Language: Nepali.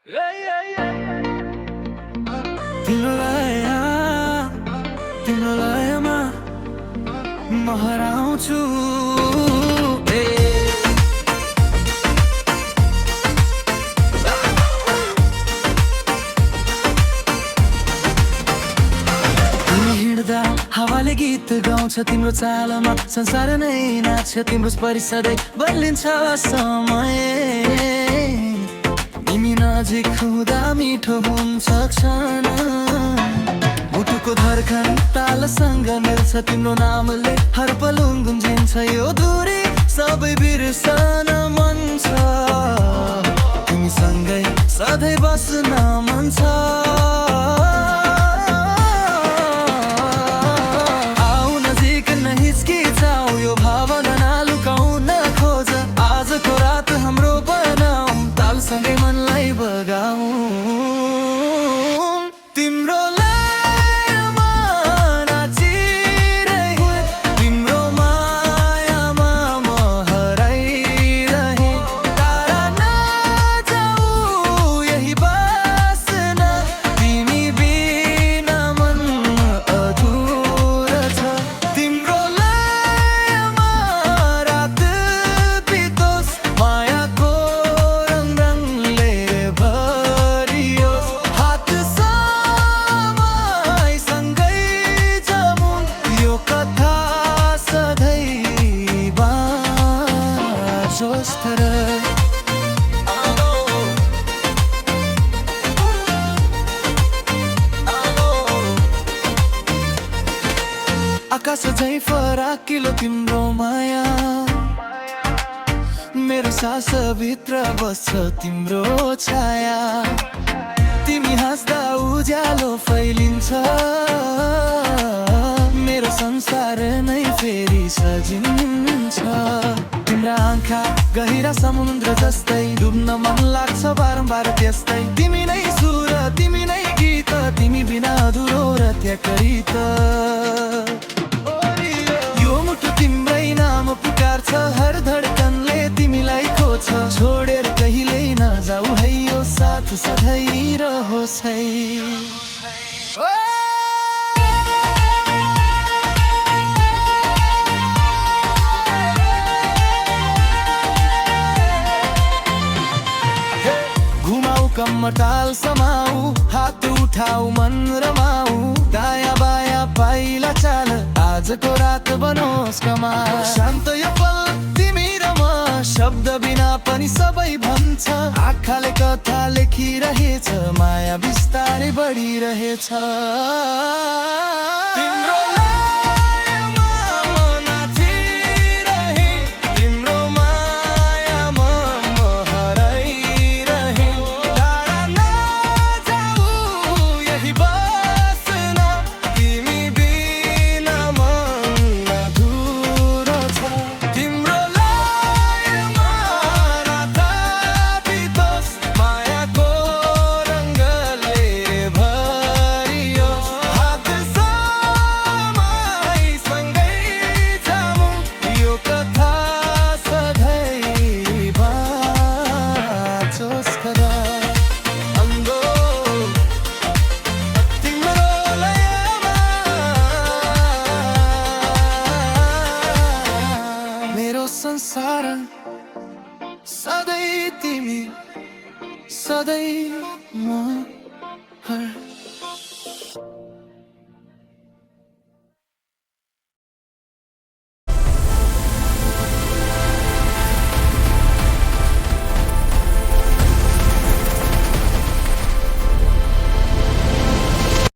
तिम्रो लयमा म हराउँछु। तिमी हिँड्दा हावाले गीत गाउँछ, तिम्रो चालमा संसार नै नाच्छ, तिम्रो स्पर्श सधैँ बदलिन्छ समय। तिमी नजिक हुँदा मिठो हुन्छ क्षण, मुटुको धड्कन तालसँग मिल्छ, तिम्रो नामले हर पल गुन्जिन्छ, यो दूरी सबै बिर्सन मन छ, तिमीसँगै सधैँ बस्न मन छ। आऊ नजिक नहिचकिचाऊ, यो भावना नलुकाउन खोज, आजको रात हाम्रो बनाऊ, तालसँगै मनलाई बगाऊ। तिम्रो आकाश झै फराकिलो तिम्रो माया, मेरो सास भित्र बस्छ तिम्रो छाया, तिमी हाँस्दा उज्यालो फैलिन्छ, मेरो संसार नै फेरि सजिन्छ। तिम्रा आँखा गहिरा समुद्र जस्तै, डुब्न मन लाग्छ बारम्बार त्यस्तै, तिमी नै सुर तिमी नै गीत, तिमी बिना अधुरो र त्यकरित। यो मुटु तिम्रै नाम पुकार्छ, हर धड्कनले तिमीलाई खोज्छ, छोडेर कहिल्यै नजाऊ है, यो साथ सधैँ रहोस् है। कम्मटाल समाऊ, हात उठाऊ मन रमाऊ, दायाँ बायाँ पाइला चाल, आजको रात बनोस् कमाल। शान्त यो पल तिमी र म, शब्द बिना पनि सबै भन्छ, आँखाले कथा लेखिरहेछ, माया बिस्तारै बढिरहेछ। तिम्रो संसार सधैँ तिमी, सधैँ म हर